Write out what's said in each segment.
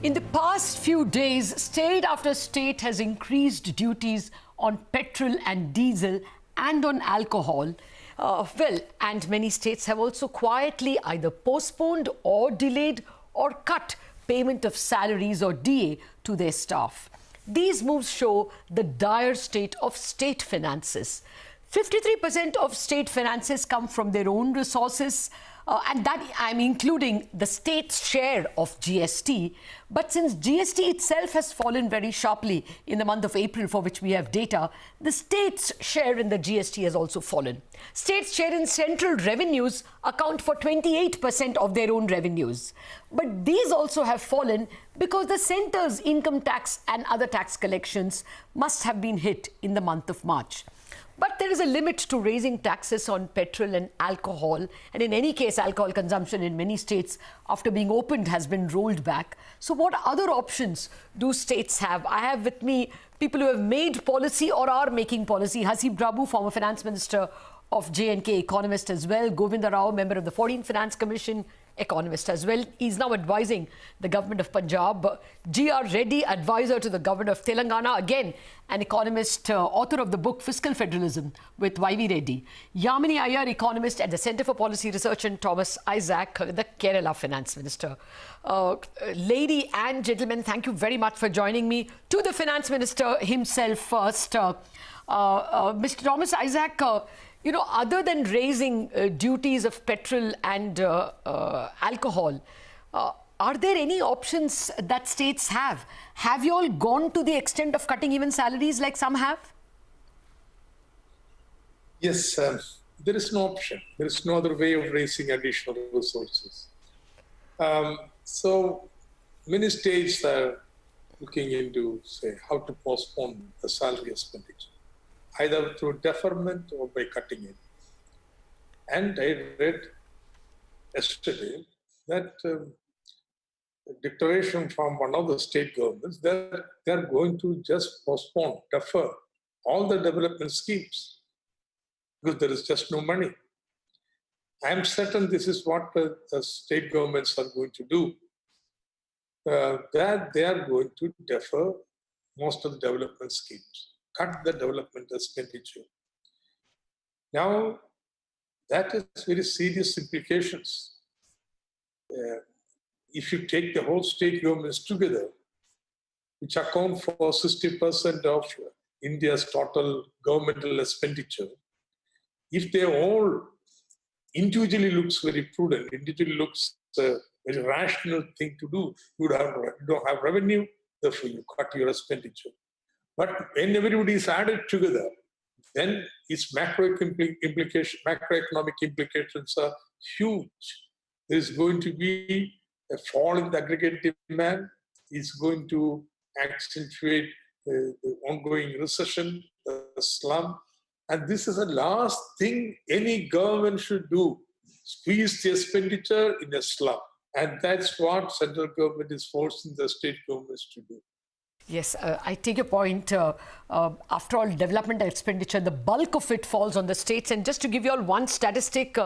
In the past few days, state after state has increased duties on petrol and diesel and on alcohol. And many states have also quietly either postponed or delayed or cut payment of salaries or DA to their staff. These moves show the dire state of state finances. 53% of state finances come from their own resources, and that I'm including the state's share of GST. But since GST itself has fallen very sharply in the month of April, for which we have data, the state's share in the GST has also fallen. States' share in central revenues account for 28% of their own revenues. But these also have fallen because the centre's income tax and other tax collections must have been hit in the month of March. But there is a limit to raising taxes on petrol and alcohol. And in any case, alcohol consumption in many states, after being opened, has been rolled back. So what other options do states have? I have with me people who have made policy or are making policy. Hasib Drabu, former finance minister of J&K, economist as well. Govinda Rao, member of the 14th Finance Commission, economist as well. He's now advising the government of Punjab. G.R. Reddy, advisor to the government of Telangana, again an economist, author of the book Fiscal Federalism with Y.V. Reddy. Yamini Iyer, economist at the Centre for Policy Research, and Thomas Isaac, the Kerala finance minister. Lady and gentlemen, thank you very much for joining me. To the finance minister himself first, Mr. Thomas Isaac, other than raising duties of petrol and alcohol, are there any options that states have? Have you all gone to the extent of cutting even salaries like some have? Yes, there is no option. There is no other way of raising additional resources. So many states are looking into, say, how to postpone the salary expenditure, either through deferment or by cutting it. And I read yesterday that a declaration from one of the state governments that they're going to just postpone, defer all the development schemes because there is just no money. I'm certain this is what the state governments are going to do, that they are going to defer most of the development schemes, cut the development expenditure. Now, that has very serious implications. If you take the whole state governments together, which account for 60% of India's total governmental expenditure, if they all individually looks very prudent, individually looks a very rational thing to do, you don't have revenue, therefore you cut your expenditure. But when everybody is added together, then its macroeconomic implications are huge. There is going to be a fall in the aggregate demand. It's going to accentuate the ongoing recession, the slump. And this is the last thing any government should do, squeeze the expenditure in a slump. And that's what central government is forcing the state governments to do. Yes, I take your point. After all, development expenditure, the bulk of it falls on the states. And just to give you all one statistic,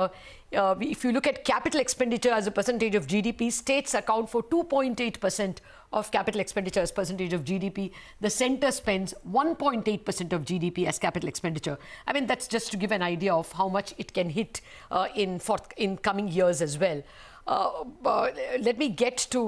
if you look at capital expenditure as a percentage of GDP, states account for 2.8% of capital expenditure as percentage of GDP. The centre spends 1.8% of GDP as capital expenditure. I mean, that's just to give an idea of how much it can hit in coming years as well. Let me get to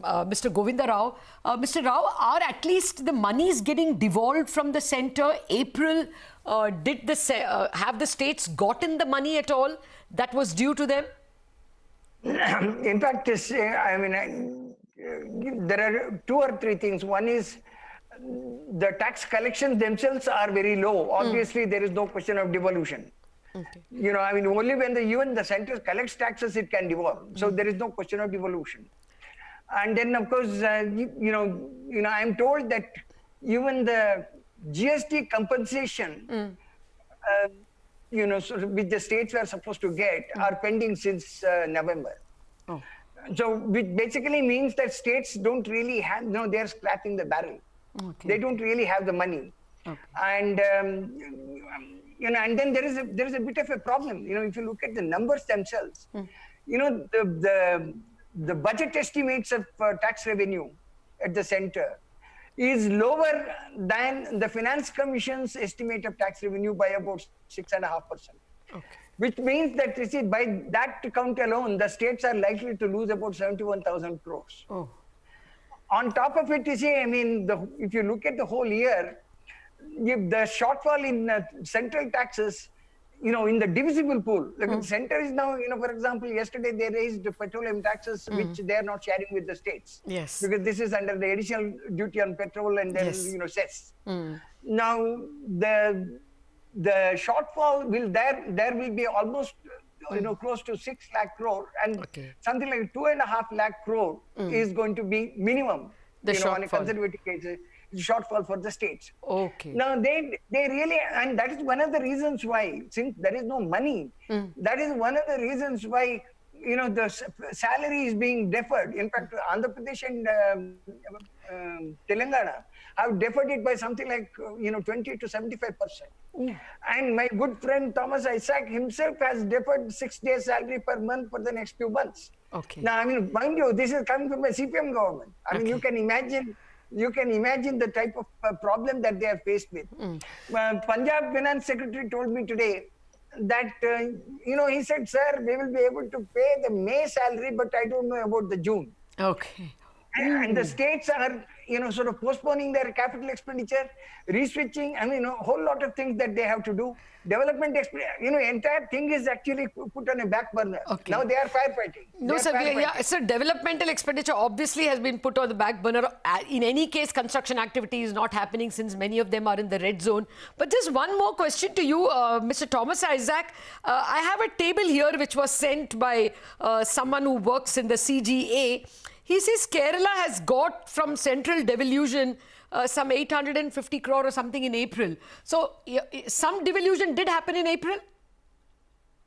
Mr. Govinda Rao. Mr. Rao, are at least the monies getting devolved from the centre? April, have the states gotten the money at all that was due to them? In fact, there are two or three things. One is the tax collections themselves are very low. Obviously, there is no question of devolution. Okay. Only when even the center collects taxes, it can devolve. So there is no question of devolution. And then, of course, I'm told that even the GST compensation, which the states were supposed to get, are pending since November. Oh. So, which basically means that states don't really have, they're scratching the barrel. Okay. They don't really have the money. Okay. And and then there is a bit of a problem. If you look at the numbers themselves, the the budget estimates of tax revenue at the center is lower than the Finance Commission's estimate of tax revenue by about 6.5%. Okay. Which means that, you see, by that count alone, the states are likely to lose about 71,000 crores. Oh. On top of it, you see, I mean, if you look at the whole year, if the shortfall in central taxes, you know, in the divisible pool, like the center is now, you know, for example, yesterday they raised the petroleum taxes, which they are not sharing with the states. Yes. Because this is under the additional duty on petrol and then, Yes. you know, cess. Now, the shortfall will there will be almost, you know, close to 6 lakh crore, and Okay. something like 2.5 lakh crore is going to be minimum, The you know, on a shortfall. conservative case, shortfall for the states. Okay. Now they really, and that is one of the reasons why, since there is no money, that is one of the reasons why, you know, the salary is being deferred. In fact, Andhra Pradesh and Telangana have deferred it by something like, you know, 20 to 75%. And my good friend Thomas Isaac himself has deferred 6 days salary per month for the next few months. Okay. Now, I mean, mind you, this is coming from a CPM government. I mean, you can imagine the type of problem that they are faced with. Punjab Finance Secretary told me today that, you know, he said, sir, we will be able to pay the May salary, but I don't know about the June. Okay. And the states are, you know, sort of postponing their capital expenditure, reswitching, I mean, a whole lot of things that they have to do. Development, you know, entire thing is actually put on a back burner. Okay. Now they are firefighting. No, sir. Sir, developmental expenditure obviously has been put on the back burner. In any case, construction activity is not happening since many of them are in the red zone. But just one more question to you, Mr. Thomas Isaac. I have a table here which was sent by someone who works in the CGA. He says Kerala has got from central devolution some 850 crore or something in April. So some devolution did happen in April?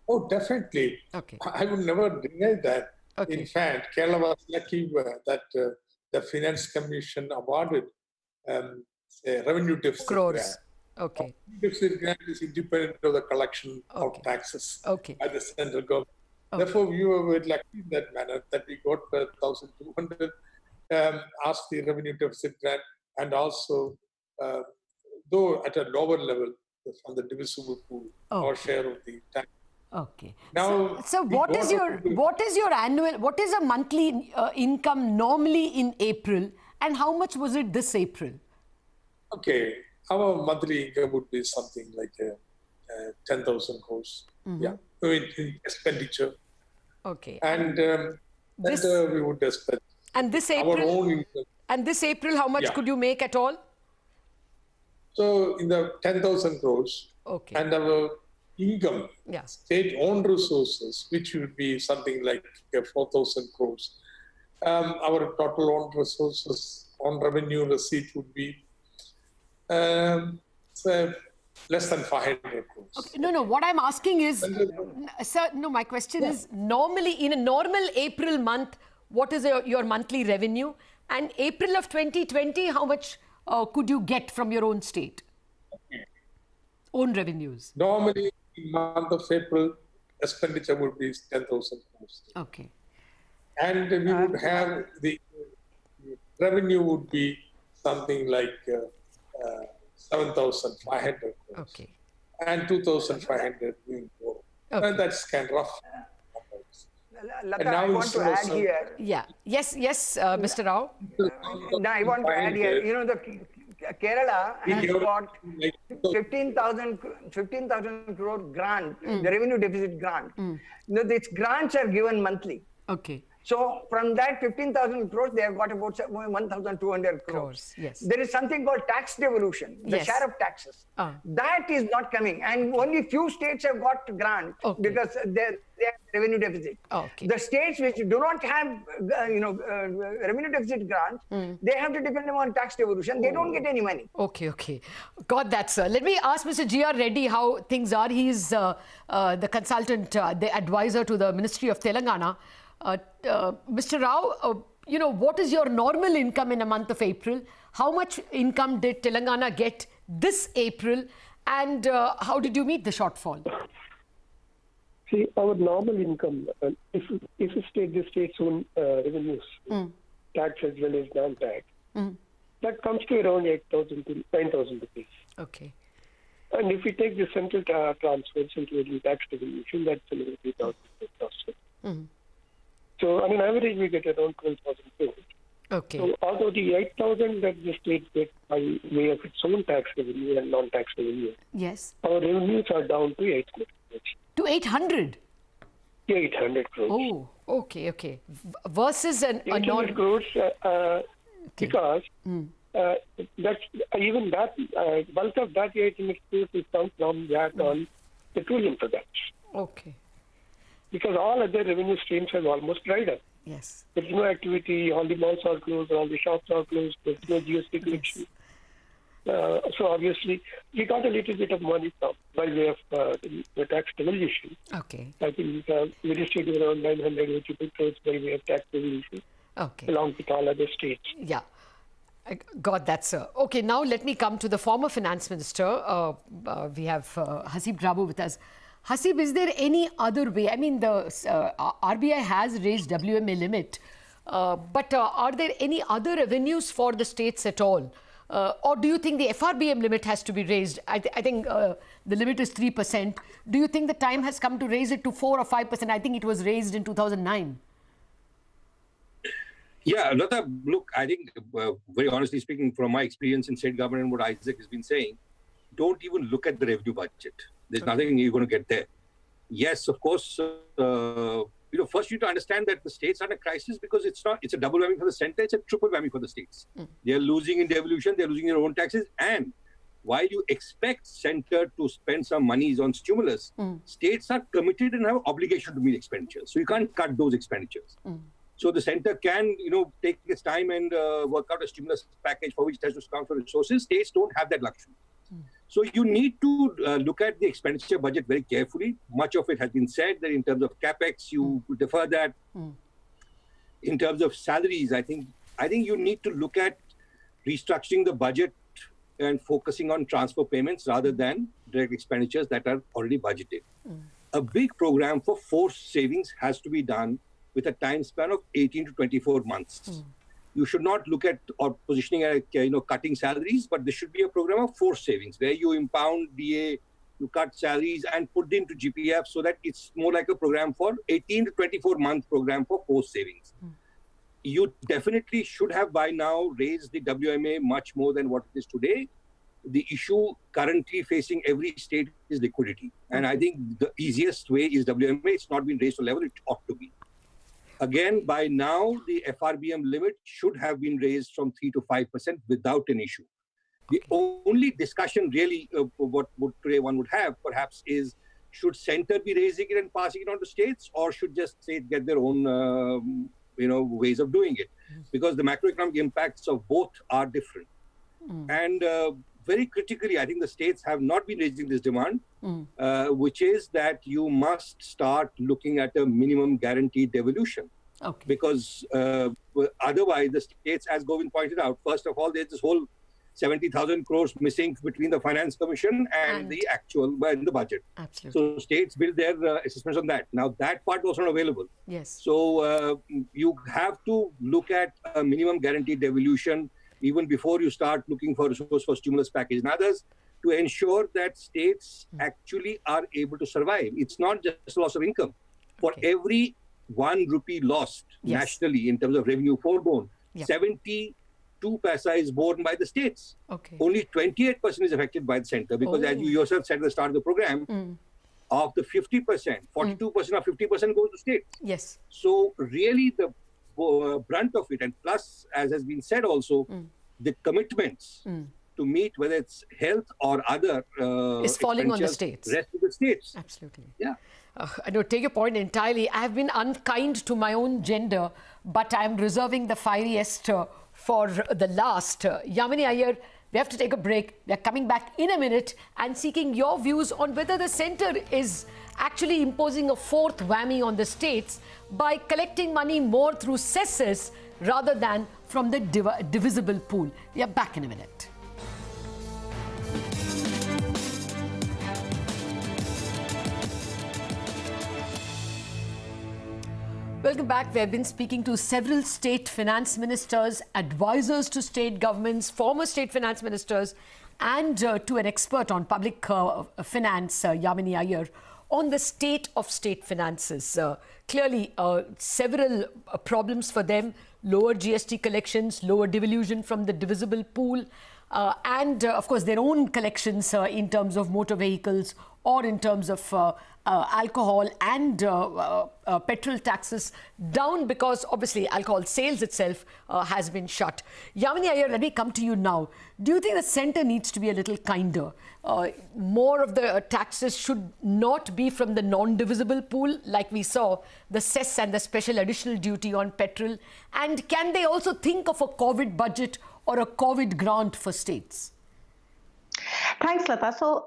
Oh, definitely. Okay. I would never deny that. Okay. In fact, Kerala was lucky that the Finance Commission awarded a revenue deficit Crores. grant. Okay. Deficit grant is independent of the collection Okay. of taxes Okay. by the central government. Okay. Therefore, we were very lucky in that manner that we got 1,200, asked the revenue deficit grant, and also, though at a lower level from the divisible pool, our share of the tax. Okay. Now, so we what got is a monthly income normally in April, and how much was it this April? Okay, our monthly income would be something like 10,000 crores. Yeah, I mean, in expenditure. Okay. And This- we would spend And this our April, own income. how much Yeah. could you make at all? So in the 10,000 crores, Okay. and our income, Yeah. state-owned resources, which would be something like 4,000 crores. Our total owned resources on revenue receipt would be less than 500 crores. Okay. No, what I'm asking is, sir, no, my question is normally in a normal April month, what is your monthly revenue? And April of 2020, how much could you get from your own state? Own revenues. Normally, in month of April, expenditure would be 10,000 crores. Okay. And we would have the revenue would be something like 7,500 crores. Okay. And 2,500 will go. Okay. And that's kind of rough. Lata, now I want to it's add also- here. Yeah. Yes, Mr. Rao. Now, I want to add here, you know, the Kerala has got 15,000 crore grant, the revenue deficit grant. Now, these grants are given monthly. Okay. So from that 15,000 crores, they have got about 1,200 crores. Yes. There is something called tax devolution, the Yes. share of taxes. Ah. That is not coming. And only few states have got grant Okay. because they have revenue deficit. Okay. The states which do not have, revenue deficit grants, they have to depend on tax devolution. They don't get any money. Okay. Got that, sir. Let me ask Mr. G.R. Reddy how things are. He's the consultant, the advisor to the Ministry of Telangana. Mr. Rao, what is your normal income in a month of April? How much income did Telangana get this April? And how did you meet the shortfall? See, our normal income, if a state take the state's own revenues, tax as well as non-tax, that comes to around 8,000 to 9,000 rupees. Okay. And if we take the central transfers, including tax devolution, that's another 3,000. So on an average, we get around 12,000 crores. Okay. So although the 8,000 that the state gets by way of its own tax revenue and non-tax revenue, Yes. our revenues are down to 800 crores. To 800. 800 crores. Oh, okay, okay. Versus a 800 non... crores because that's even that bulk of that 800 crores is come from that on petroleum products, Okay. because all other revenue streams have almost dried up. Yes. There's no activity, all the malls are closed, all the shops are closed, there's no GST collection. So obviously, we got a little bit of money from by way of the tax devolution. Okay. I think we received around 982 crores by way of tax devolution, Okay. along with all other states. Yeah. I got that, sir. Okay, now let me come to the former finance minister. We have Hasib Drabu with us. Hasib, is there any other way? I mean, the RBI has raised WMA limit, but are there any other avenues for the states at all? Or do you think the FRBM limit has to be raised? I think the limit is 3%. Do you think the time has come to raise it to 4 or 5%? I think it was raised in 2009. Yeah, Lata, look, I think, very honestly speaking, from my experience in state government and what Isaac has been saying, don't even look at the revenue budget. There's nothing you're going to get there. Yes, of course, first you need to understand that the states are in a crisis because it's a double whammy for the center, it's a triple whammy for the states. They're losing in devolution, they're losing their own taxes, and while you expect center to spend some monies on stimulus, states are committed and have obligation to meet expenditures. So you can't cut those expenditures. So the center can, take its time and work out a stimulus package for which it has to transfer resources. States don't have that luxury. So you need to look at the expenditure budget very carefully. Much of it has been said that in terms of capex, you defer that. In terms of salaries, I think you need to look at restructuring the budget and focusing on transfer payments rather than direct expenditures that are already budgeted. A big program for forced savings has to be done with a time span of 18 to 24 months. You should not look at or positioning at cutting salaries, but there should be a program of forced savings where you impound DA, you cut salaries and put it into GPF so that it's more like a program for 18 to 24 month program for forced savings. You definitely should have by now raised the WMA much more than what it is today. The issue currently facing every state is liquidity. And I think the easiest way is WMA. It's not been raised to level it ought to be. Again, by now, the FRBM limit should have been raised from 3 to 5% without an issue. The only discussion really what today one would have perhaps is, should center be raising it and passing it on to states, or should just states get their own ways of doing it? Because the macroeconomic impacts of both are different. And very critically, I think the states have not been raising this demand, which is that you must start looking at a minimum guaranteed devolution. Okay. Because otherwise, the states, as Govind pointed out, first of all, there's this whole 70,000 crores missing between the Finance Commission and the actual in the budget. Absolutely. So states build their assessments on that. Now, that part was not available. Yes. So you have to look at a minimum guaranteed devolution even before you start looking for resource for stimulus package and others, to ensure that states actually are able to survive. It's not just loss of income. For every 1 rupee lost nationally in terms of revenue foregone, 72 paisa is borne by the states. Only 28% is affected by the center because as you yourself said at the start of the program, of the 50%, 42% or 50% goes to states. Yes. So really the brunt of it, and plus, as has been said also, the commitments to meet, whether it's health or other is falling on the states. Rest of the states. Absolutely. Yeah. I don't take your point entirely. I have been unkind to my own gender, but I am reserving the fieriest for the last. Yamini Iyer, we have to take a break. We are coming back in a minute and seeking your views on whether the centre is actually imposing a fourth whammy on the states by collecting money more through cesses rather than from the divisible pool. We are back in a minute. Welcome back. We have been speaking to several state finance ministers, advisors to state governments, former state finance ministers, and to an expert on public finance, Yamini Iyer, on the state of state finances. Clearly, several problems for them: lower GST collections, lower devolution from the divisible pool, and of course their own collections in terms of motor vehicles or in terms of alcohol and petrol taxes down, because obviously alcohol sales itself has been shut. Yamini Iyer, let me come to you now. Do you think the centre needs to be a little kinder? More of the taxes should not be from the non-divisible pool, like we saw, the cess and the special additional duty on petrol? And can they also think of a COVID budget or a COVID grant for states? Thanks, Lata. So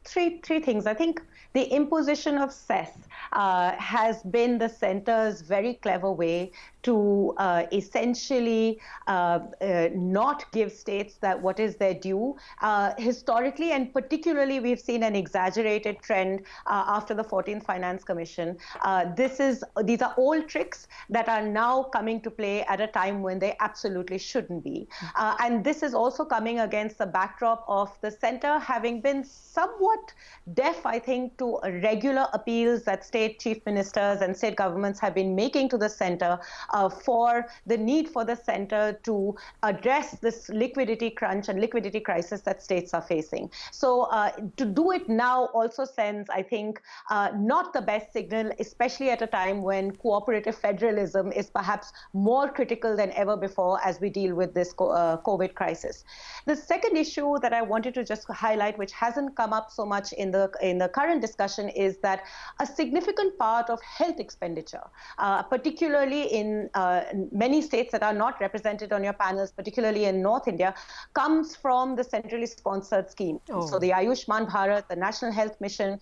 three things. I think the imposition of cess has been the centre's very clever way to essentially not give states that what is their due. Historically and particularly, we've seen an exaggerated trend after the 14th Finance Commission. These are old tricks that are now coming to play at a time when they absolutely shouldn't be. And this is also coming against the backdrop of the centre having been somewhat deaf, I think, to regular appeals that state chief ministers and state governments have been making to the centre for the need for the centre to address this liquidity crunch and liquidity crisis that states are facing. So to do it now also sends, I think, not the best signal, especially at a time when cooperative federalism is perhaps more critical than ever before as we deal with this COVID crisis. The second issue that I wanted to just highlight, which hasn't come up so much in the current discussion, is that a significant part of health expenditure, particularly in many states that are not represented on your panels, particularly in North India, comes from the centrally sponsored scheme. So the Ayushman Bharat, the National Health Mission,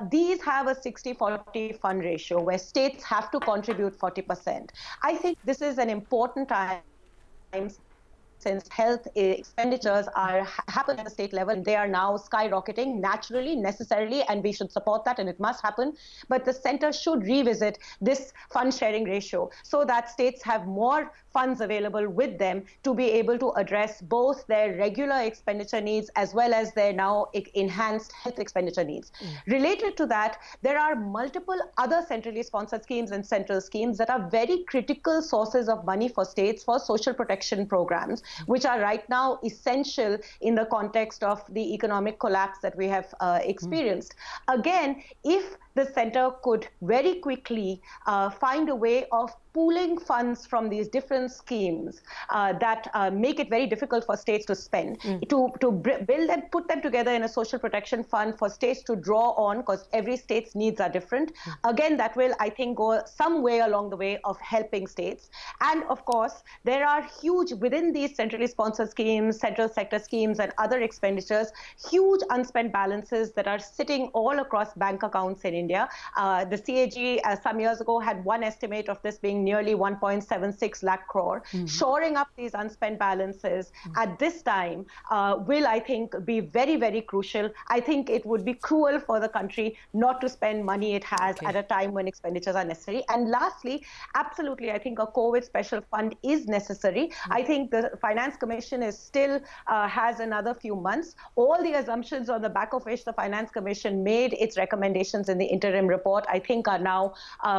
these have a 60-40 fund ratio where states have to contribute 40%. I think this is an important time, since health expenditures happen at the state level, and they are now skyrocketing naturally, necessarily, and we should support that, and it must happen. But the centre should revisit this fund sharing ratio so that states have more funds available with them to be able to address both their regular expenditure needs as well as their now enhanced health expenditure needs. Related to that, there are multiple other centrally sponsored schemes and central schemes that are very critical sources of money for states for social protection programs, which are right now essential in the context of the economic collapse that we have experienced. Again, if the centre could very quickly find a way of pooling funds from these different schemes that make it very difficult for states to spend, to build and put them together in a social protection fund for states to draw on, because every state's needs are different. Again, that will, I think, go some way along the way of helping states. And of course, there are huge, within these centrally sponsored schemes, central sector schemes and other expenditures, huge unspent balances that are sitting all across bank accounts in India. The CAG some years ago had one estimate of this being nearly 1.76 lakh crore. Shoring up these unspent balances at this time will, I think, be very, very crucial. I think it would be cruel for the country not to spend money it has at a time when expenditures are necessary. And lastly, absolutely, I think a COVID special fund is necessary. I think the Finance Commission is still has another few months. All the assumptions on the back of which the Finance Commission made its recommendations in the interim report, I think, are now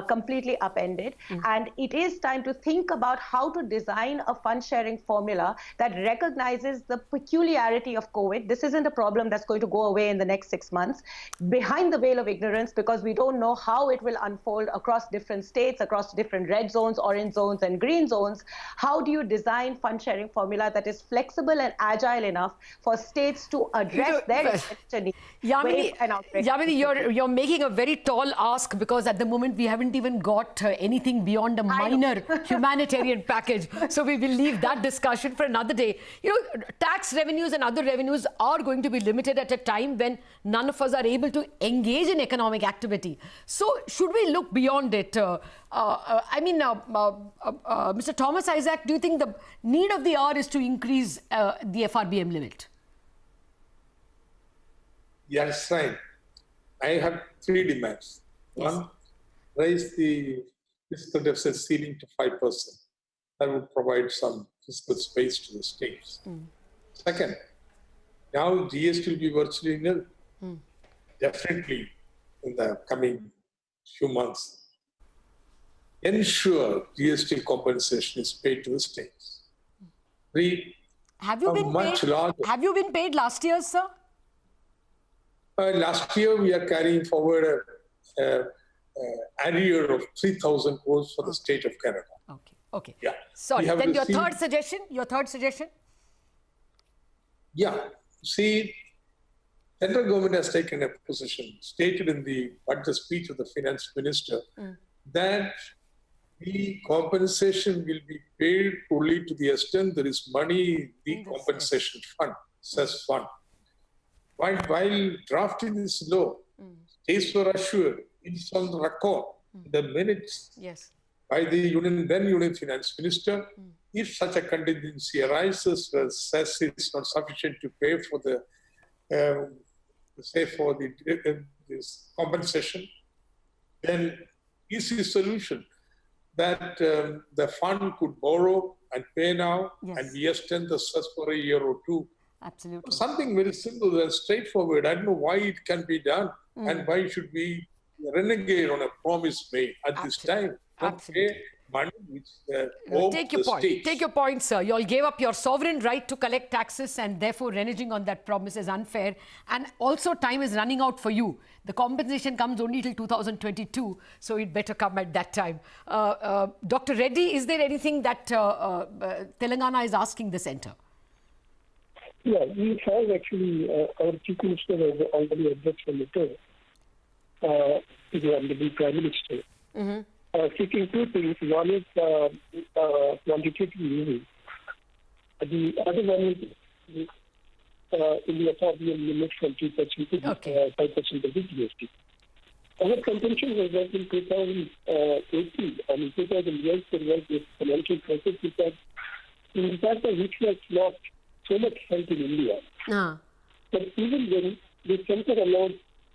completely upended. And it is time to think about how to design a fund sharing formula that recognizes the peculiarity of COVID. This isn't a problem that's going to go away in the next 6 months, behind the veil of ignorance, because we don't know how it will unfold across different states, across different red zones, orange zones, and green zones. How do you design fund sharing formula that is flexible and agile enough for states to address their expenditure needs? Yamini, you're making a very tall ask, because at the moment we haven't even got anything beyond a minor humanitarian package. So we will leave that discussion for another day. You know, tax revenues and other revenues are going to be limited at a time when none of us are able to engage in economic activity. So should we look beyond it? Mr. Thomas Isaac, do you think the need of the hour is to increase the FRBM limit? Yes, right. I have three demands. One, raise the fiscal deficit ceiling to 5%. That would provide some fiscal space to the states. Second, now GST will be virtually nil. Definitely in the coming few months. Ensure GST compensation is paid to the states. Three, Have you been much paid? larger. Have you been paid last year, sir? Last year, we are carrying forward an arrear of 3,000 crores for the state of Canada. Okay. Okay. Yeah. Sorry. We have Then your received- third suggestion. Your third suggestion. Yeah. See, central government has taken a position stated in the budget speech of the finance minister that the compensation will be paid only to the extent there is money in the In the compensation fund, cess fund. While drafting this law, states were assured, it's on the record, the minutes Yes. by the then Union Finance Minister, if such a contingency arises where cess is not sufficient to pay for the, this compensation, then easy solution that the fund could borrow and pay now, Yes. and we extend the cess for a year or two. Absolutely. Something very simple and straightforward. I don't know why it can be done and why should we renegade on a promise made at this time. Don't Absolutely. pay money which Take your point. Take your point, sir. You all gave up your sovereign right to collect taxes, and therefore reneging on that promise is unfair. And also, time is running out for you. The compensation comes only till 2022, so it better come at that time. Dr. Reddy, is there anything that Telangana is asking the centre? Yeah, we have actually, our Chief Minister has already addressed a letter to the Honorable Prime Minister, seeking two things. One is quantitative easing. The other one is in the FRBM limit from 2% to 5% of the GST. Our contention was that in 2018 and in 2012 there was this financial crisis which had, in fact, which was lost so much health in India. But even then, the centre allowed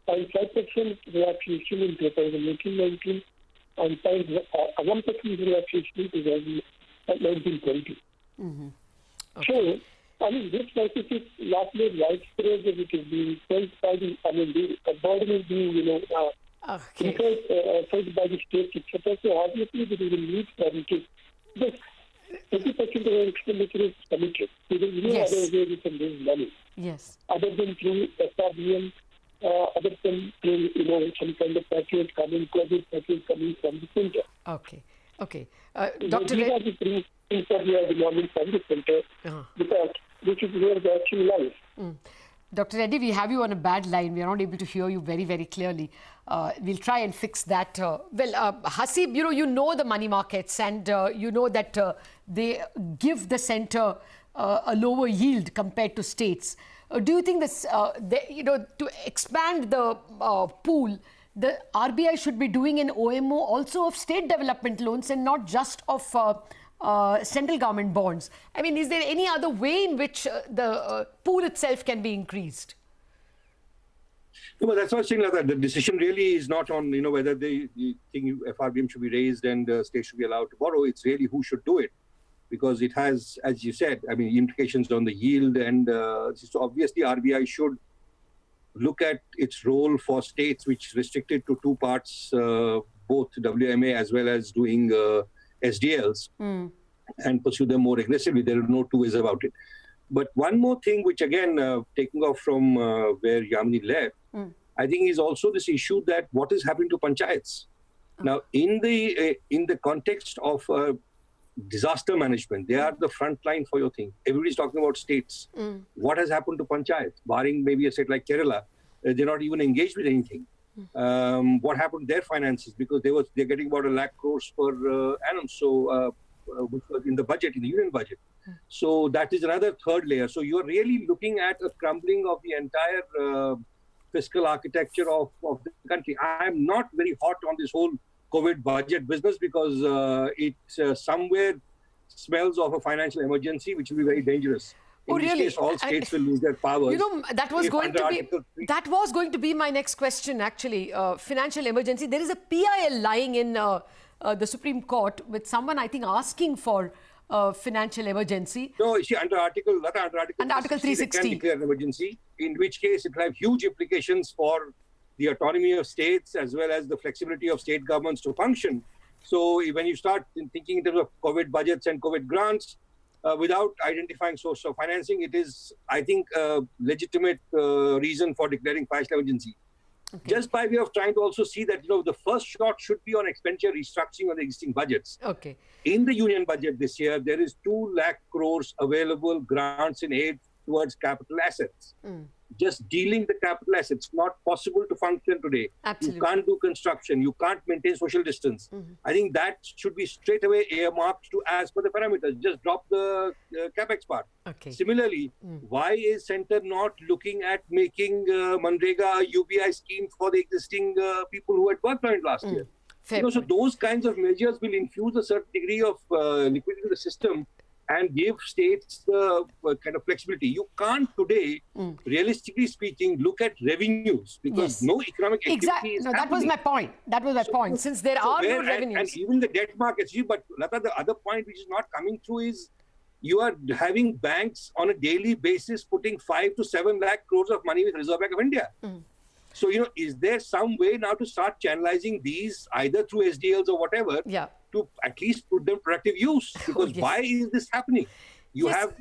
0.5% relaxation in 2018-19 and 1% relaxation in 2019-20. So, I mean, this crisis is lot more widespread than it is being felt by the, I mean, the burden is being, felt by the states, etc. So, obviously, there is a need for it. But 30% of our expenditure is committed. So there is no other way we can raise money. Yes. Other than through FRBM, other than through, some kind of package coming, COVID package coming from the center. Okay. Okay. Dr. These are the three things that we are demanding from the center because this is where the action lies. Dr. Reddy, we have you on a bad line. We are not able to hear you very, very clearly. We'll try and fix that. Hasib, you know the money markets and you know that they give the centre a lower yield compared to states. Do you think this, to expand the pool, the RBI should be doing an OMO also of state development loans and not just of central government bonds? I mean, is there any other way in which the pool itself can be increased? No, but that's not saying like that. The decision really is not on, whether the thing FRBM should be raised and states should be allowed to borrow. It's really who should do it. Because it has, as you said, I mean, implications on the yield. And so obviously RBI should look at its role for states, which is restricted to two parts, both WMA as well as doing SDLs, and pursue them more aggressively. There are no two ways about it. But one more thing, which again, taking off from where Yamini left, I think is also this issue that what is happening to panchayats. Now, in the context of disaster management, they are the front line for your thing. Everybody's talking about states. What has happened to panchayats? Barring maybe a state like Kerala, they're not even engaged with anything. What happened to their finances? Because they're getting about 1 lakh crores per annum. So, which was in the budget, in the union budget. So that is another third layer. So you're really looking at a crumbling of the entire fiscal architecture of the country. I'm not very hot on this whole COVID budget business because it somewhere smells of a financial emergency, which will be very dangerous. In which case, all states will lose their powers. That was going to be my next question, actually. Financial emergency. There is a PIL lying in the Supreme Court with someone, I think, asking for financial emergency. No, you see, under Article 360, they can declare an emergency, in which case it will have huge implications for the autonomy of states as well as the flexibility of state governments to function. So when you start thinking in terms of COVID budgets and COVID grants, without identifying source of financing, it is, I think, a legitimate reason for declaring financial emergency. Okay. Just by way of trying to also see that, the first shot should be on expenditure restructuring of the existing budgets. Okay. In the union budget this year, there is 2 lakh crores available grants in aid towards capital assets. Just dealing the capital assets, not possible to function today. Absolutely. You can't do construction. You can't maintain social distance. I think that should be straight away earmarked to as per the parameters. Just drop the capex part. Okay. Similarly, why is Centre not looking at making Manrega a UBI scheme for the existing people who had worked on it last year? So those kinds of measures will infuse a certain degree of liquidity to the system and give states the kind of flexibility. You can't today, realistically speaking, look at revenues because no economic activity is happening. That was my point. That was my point. Since there are no revenues. And even the debt markets, but Lata, the other point which is not coming through is you are having banks on a daily basis putting 5 to 7 lakh crores of money with Reserve Bank of India. So, is there some way now to start channelizing these either through SDLs or whatever to at least put them to productive use? Because why is this happening? You have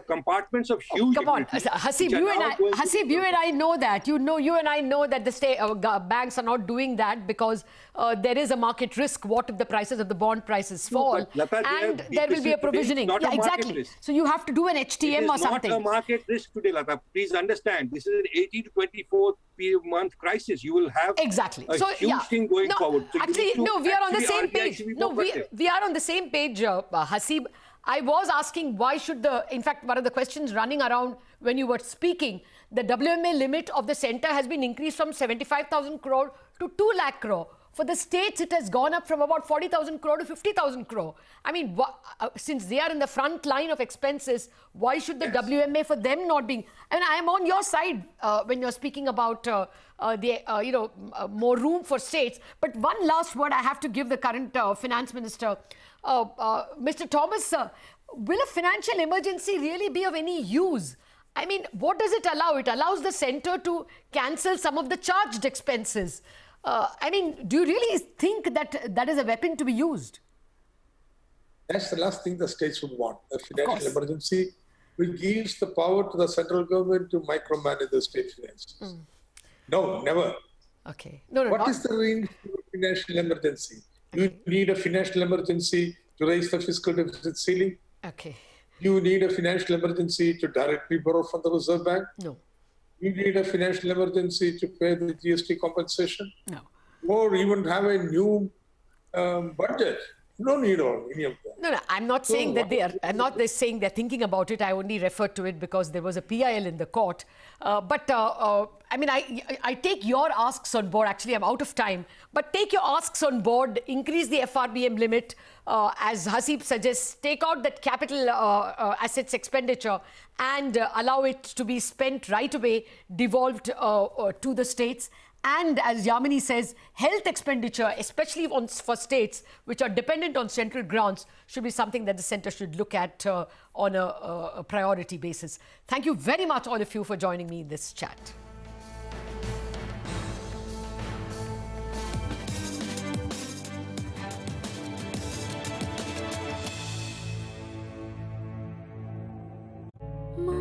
compartments of huge. Come on, Hasib, you and I know that. You and I know that the state banks are not doing that because there is a market risk. What if the prices of the bond prices fall? And there will be a provisioning. Yeah, exactly. So you have to do an HTM or something. It is not a market risk today, Lata. Please understand. This is an 18 to 24 month crisis. You will have a huge thing going forward. So we are on the same page. We are on the same page, Hasib. I was asking why should in fact, one of the questions running around when you were speaking, the WMA limit of the centre has been increased from 75,000 crore to 2 lakh crore. For the states, it has gone up from about 40,000 crore to 50,000 crore. I mean, since they are in the front line of expenses, why should the WMA for them not be? I mean, I am on your side when you're speaking about more room for states. But one last word I have to give the current finance minister, Mr. Thomas. Will a financial emergency really be of any use? I mean, what does it allow? It allows the centre to cancel some of the charged expenses. I mean, do you really think that that is a weapon to be used? That's the last thing the states would want, a financial emergency, which gives the power to the central government to micromanage the state finances. No, never. Okay. What is the range of financial emergency? You need a financial emergency to raise the fiscal deficit ceiling? Okay. You need a financial emergency to directly borrow from the Reserve Bank? No. You need a financial emergency to pay the GST compensation? No. Or even have a new budget? No need of any of that. No, I'm not saying that they are. I'm not saying they're thinking about it. I only referred to it because there was a PIL in the court. I mean, I take your asks on board. Actually, I'm out of time. But take your asks on board. Increase the FRBM limit, as Hasib suggests. Take out that capital assets expenditure and allow it to be spent right away, devolved to the states. And as Yamini says, health expenditure, especially for states which are dependent on central grants, should be something that the centre should look at on a priority basis. Thank you very much, all of you, for joining me in this chat. My